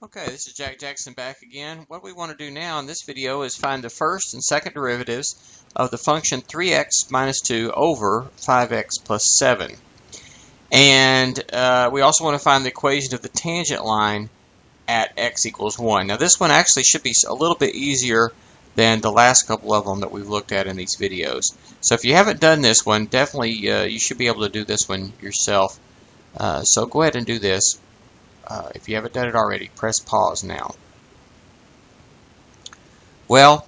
Okay, this is Jack Jackson back again. What we want to do now in this video is find the first and second derivatives of the function 3x minus 2 over 5x plus 7. And we also want to find the equation of the tangent line at x equals 1. Now this one actually should be a little bit easier than the last couple of them that we've looked at in these videos. So if you haven't done this one, definitely you should be able to do this one yourself. So go ahead and do this. If you haven't done it already, press pause now. Well,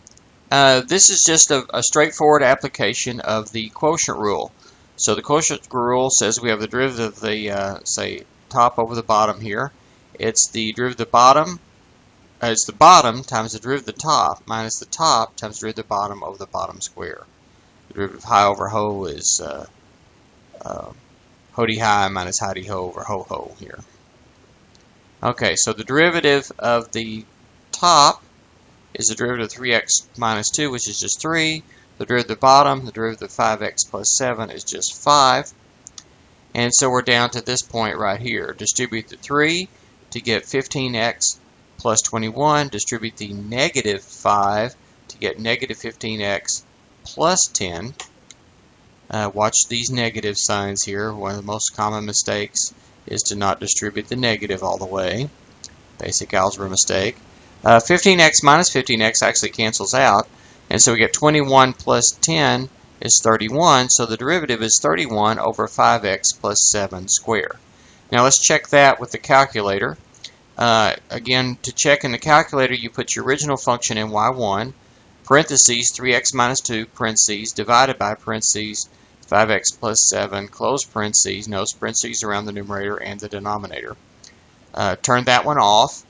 this is just a straightforward application of the quotient rule. So the quotient rule says we have the derivative of the, say, top over the bottom here. It's the derivative of the bottom, it's the bottom times the derivative of the top minus the top times the derivative of the bottom over the bottom square. The derivative of high over ho is ho-de high minus high-de ho over ho-ho here. Okay, so the derivative of the top is the derivative of 3x minus 2, which is just 3. The derivative of the bottom, the derivative of 5x plus 7 is just 5. And so we're down to this point right here. Distribute the 3 to get 15x plus 21. Distribute the negative 5 to get negative 15x plus 10. Watch these negative signs here. One of the most common mistakes is to not distribute the negative all the way. Basic algebra mistake. 15x minus 15x actually cancels out, and so we get 21 plus 10 is 31, so the derivative is 31 over 5x plus 7 squared. Now let's check that with the calculator. Again, to check in the calculator, you put your original function in y1, parentheses 3x minus 2, parentheses, divided by parentheses 5x plus 7, close parentheses, no parentheses around the numerator and the denominator. Turn that one off.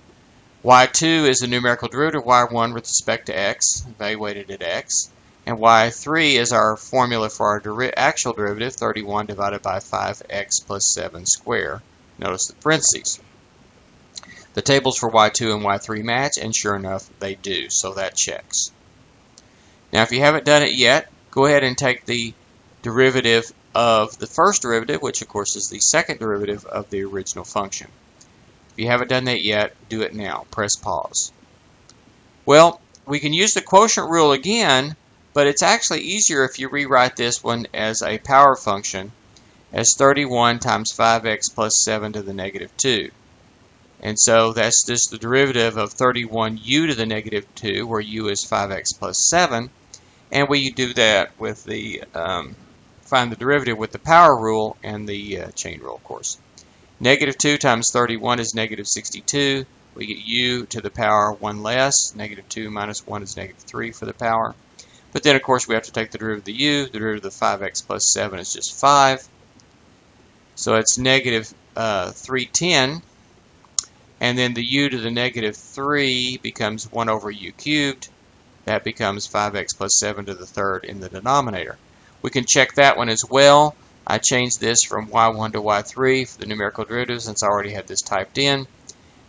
y2 is the numerical derivative of y1 with respect to x, evaluated at x. And y3 is our formula for our actual derivative, 31 divided by 5x plus 7 squared. Notice the parentheses. The tables for y2 and y3 match, and sure enough, they do, so that checks. Now, if you haven't done it yet, go ahead and take the derivative of the first derivative, which of course is the second derivative of the original function. If you haven't done that yet, do it now. Press pause. Well, we can use the quotient rule again, but it's actually easier if you rewrite this one as a power function as 31 times 5x plus 7 to the negative 2. And so that's just the derivative of 31u to the negative 2, where u is 5x plus 7. And we do that with the find the derivative with the power rule and the chain rule, of course. Negative 2 times 31 is negative 62. We get u to the power 1 less. Negative 2 minus 1 is negative 3 for the power. But then, of course, we have to take the derivative of the u. The derivative of 5x plus 7 is just 5. So it's negative 310. And then the u to the negative 3 becomes 1 over u cubed. That becomes 5x plus 7 to the third in the denominator. We can check that one as well. I changed this from y1 to y3 for the numerical derivative since I already had this typed in.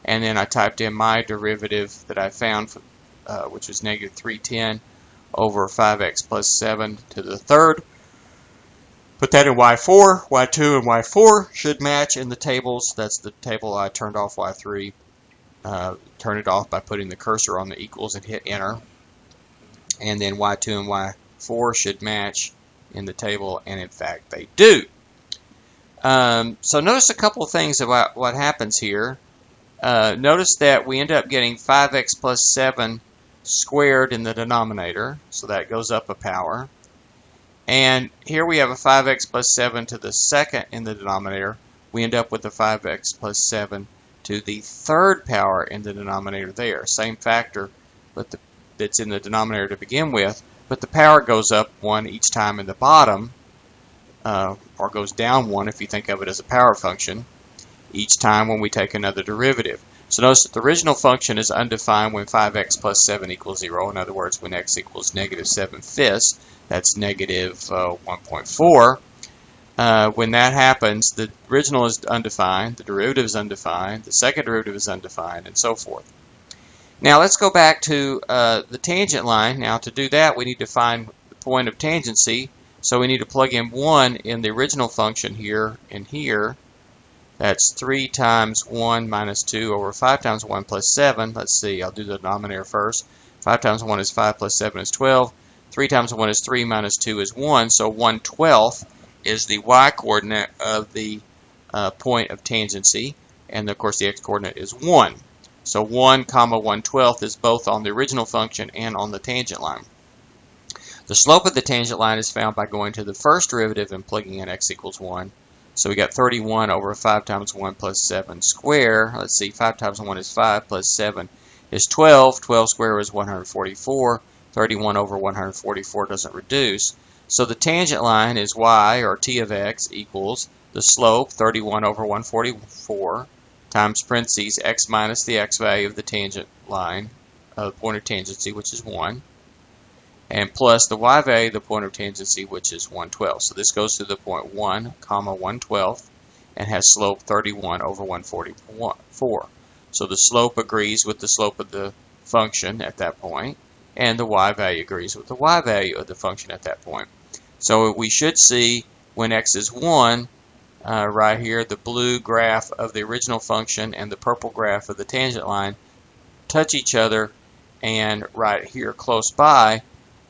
And then I typed in my derivative that I found, which was negative 310 over 5x plus 7 to the third. Put that in y4. y2 and y4 should match in the tables. That's the table I turned off y3. Turn it off by putting the cursor on the equals and hit enter. And then y2 and y4 should match in the table, and in fact they do. So notice a couple of things about what happens here. Notice that we end up getting 5x plus 7 squared in the denominator, so that goes up a power. And here we have a 5x plus 7 to the second in the denominator. We end up with a 5x plus 7 to the third power in the denominator there. Same factor, but that's in the denominator to begin with. But the power goes up 1 each time in the bottom, or goes down 1 if you think of it as a power function, each time when we take another derivative. So notice that the original function is undefined when 5x plus 7 equals 0. In other words, when x equals negative 7/5, that's negative 1.4. When that happens, the original is undefined, the derivative is undefined, the second derivative is undefined, and so forth. Now let's go back to the tangent line. Now to do that, we need to find the point of tangency. So we need to plug in 1 in the original function here and here. That's 3 times 1 minus 2 over 5 times 1 plus 7. Let's see, I'll do the denominator first. 5 times 1 is 5 plus 7 is 12. 3 times 1 is 3 minus 2 is 1. So 1/12 is the y-coordinate of the point of tangency. And of course the x-coordinate is 1. So 1 comma 1/12 is both on the original function and on the tangent line. The slope of the tangent line is found by going to the first derivative and plugging in x equals 1. So we got 31 over 5 times 1 plus 7 square. Let's see, 5 times 1 is 5 plus 7 is 12. 12 square is 144. 31 over 144 doesn't reduce. So the tangent line is y, or t of x, equals the slope, 31 over 144, times parentheses x minus the x value of the tangent line, the point of tangency, which is 1. And plus the y value of the point of tangency, which is 1/12. So this goes to the point 1 comma 1/12 and has slope 31 over 144. So the slope agrees with the slope of the function at that point, and the y value agrees with the y value of the function at that point. So we should see when x is 1, right here, the blue graph of the original function and the purple graph of the tangent line touch each other, and right here close by,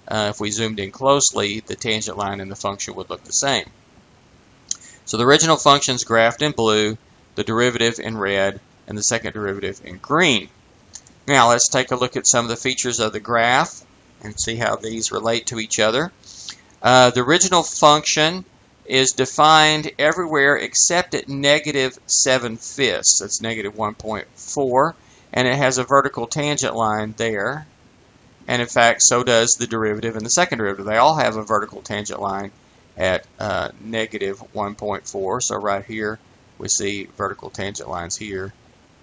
if we zoomed in closely, the tangent line and the function would look the same. So the original function's graphed in blue, the derivative in red, and the second derivative in green. Now let's take a look at some of the features of the graph and see how these relate to each other. The original function is defined everywhere except at negative 7/5. That's negative 1.4, and it has a vertical tangent line there. And in fact, so does the derivative and the second derivative. They all have a vertical tangent line at negative 1.4. So right here, we see vertical tangent lines here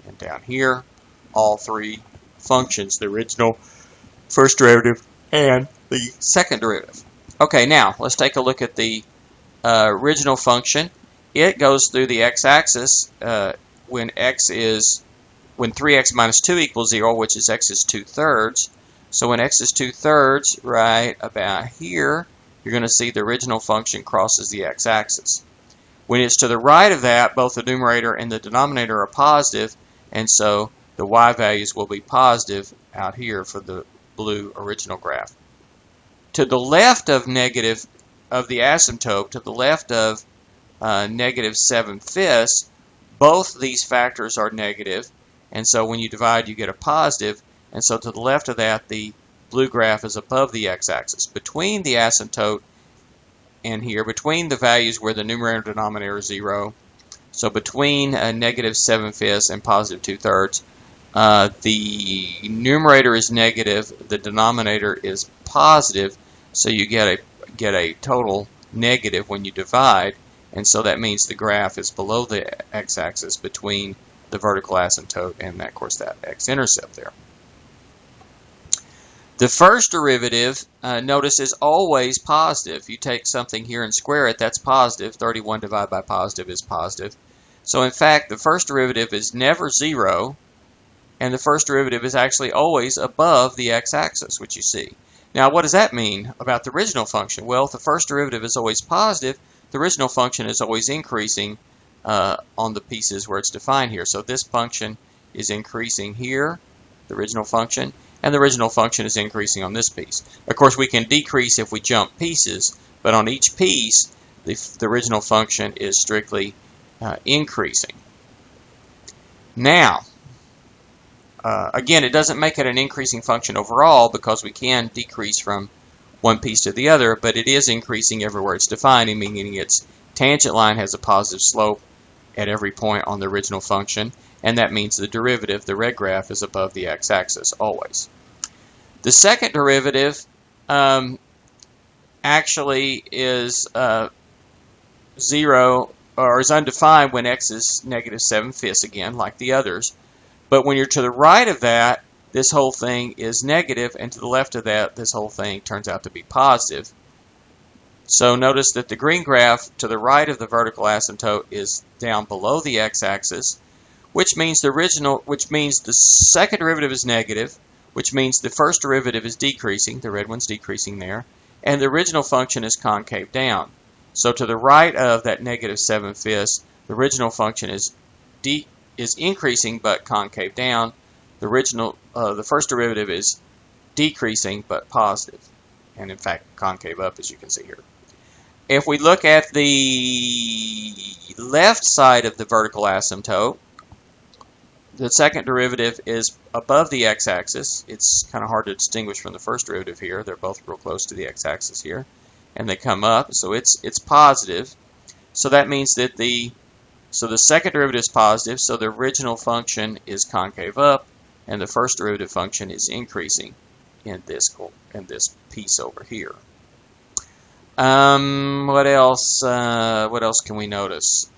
and down here. All three functions, the original, first derivative, and the second derivative. Okay, now let's take a look at the original function. It goes through the x-axis when 3x minus 2 equals 0, which is x is 2/3. So when x is 2/3, right about here, you're going to see the original function crosses the x-axis. When it's to the right of that, both the numerator and the denominator are positive, and so the y values will be positive out here for the blue original graph. To the left of the asymptote, to the left of negative 7/5, both these factors are negative, and so when you divide, you get a positive. And so to the left of that, the blue graph is above the x-axis. Between the asymptote and here, between the values where the numerator and denominator are 0, so between negative 7/5 and positive 2/3, the numerator is negative, the denominator is positive, so you get a total negative when you divide, and so that means the graph is below the x-axis between the vertical asymptote and, of course, that x-intercept there. The first derivative, notice, is always positive. You take something here and square it, that's positive. 31 divided by positive is positive. So in fact, the first derivative is never 0, and the first derivative is actually always above the x-axis, which you see. Now, what does that mean about the original function? Well, if the first derivative is always positive, the original function is always increasing on the pieces where it's defined here. So this function is increasing here, the original function, and the original function is increasing on this piece. Of course, we can decrease if we jump pieces, but on each piece, the original function is strictly increasing. Now, again, it doesn't make it an increasing function overall because we can decrease from one piece to the other, but it is increasing everywhere it's defined, meaning its tangent line has a positive slope at every point on the original function, and that means the derivative, the red graph, is above the x-axis always. The second derivative actually is 0 or is undefined when x is negative 7/5 again, like the others. But when you're to the right of that, this whole thing is negative, and to the left of that, this whole thing turns out to be positive. So notice that the green graph to the right of the vertical asymptote is down below the x-axis, which means the second derivative is negative, which means the first derivative is decreasing, the red one's decreasing there, and the original function is concave down. So to the right of that negative 7/5, the original function is increasing but concave down. The first derivative is decreasing but positive, and in fact concave up, as you can see here. If we look at the left side of the vertical asymptote, the second derivative is above the x-axis. It's kind of hard to distinguish from the first derivative here. They're both real close to the x-axis here. And they come up, so it's positive. So that means that the second derivative is positive, so the original function is concave up, and the first derivative function is increasing in this piece over here. What else? What else can we notice?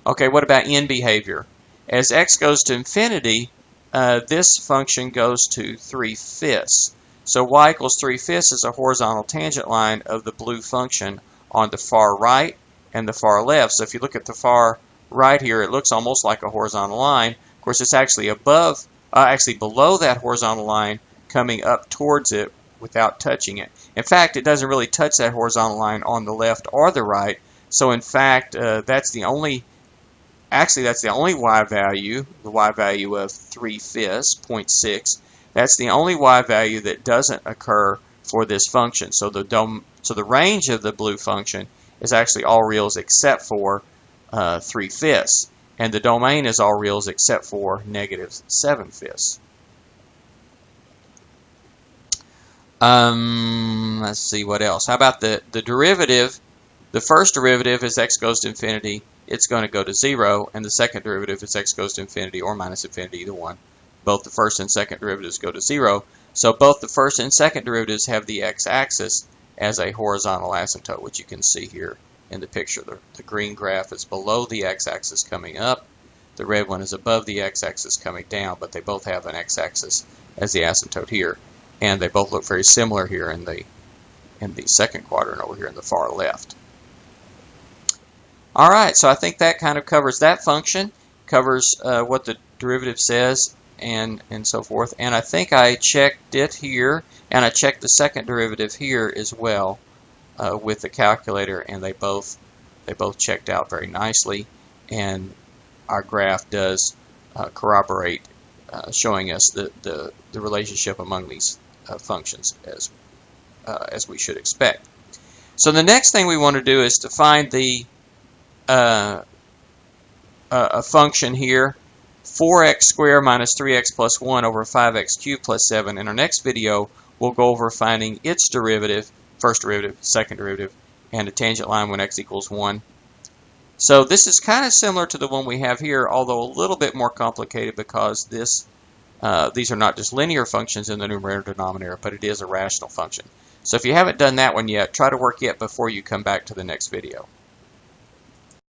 Okay, what about end behavior? As x goes to infinity, this function goes to 3/5. So y equals 3/5 is a horizontal tangent line of the blue function on the far right and the far left. So if you look at the far right here, it looks almost like a horizontal line. Of course, it's actually below that horizontal line, coming up towards it without touching it. In fact, it doesn't really touch that horizontal line on the left or the right. So in fact, that's the only y value, the y value of 3/5, 0.6. That's the only y value that doesn't occur for this function. So the range of the blue function is actually all reals except for 3/5, and the domain is all reals except for negative 7/5. Let's see what else. How about the derivative? The first derivative, as x goes to infinity, it's going to go to 0, and the second derivative, as x goes to infinity or minus infinity, either one. Both the first and second derivatives go to 0. So both the first and second derivatives have the x-axis as a horizontal asymptote, which you can see here in the picture. The green graph is below the x-axis coming up. The red one is above the x-axis coming down, but they both have an x-axis as the asymptote here. And they both look very similar here in the second quadrant over here in the far left. All right, so I think that kind of covers that function, covers what the derivative says, and so forth. And I think I checked it here, and I checked the second derivative here as well with the calculator, and they both checked out very nicely. And our graph does corroborate, showing us the relationship among these functions as we should expect. So the next thing we want to do is to find a function here, 4x squared minus 3x plus 1 over 5x cubed plus 7. In our next video, we'll go over finding its derivative, first derivative, second derivative, and a tangent line when x equals 1. So this is kind of similar to the one we have here, although a little bit more complicated because these are not just linear functions in the numerator and denominator, but it is a rational function. So if you haven't done that one yet, try to work it before you come back to the next video.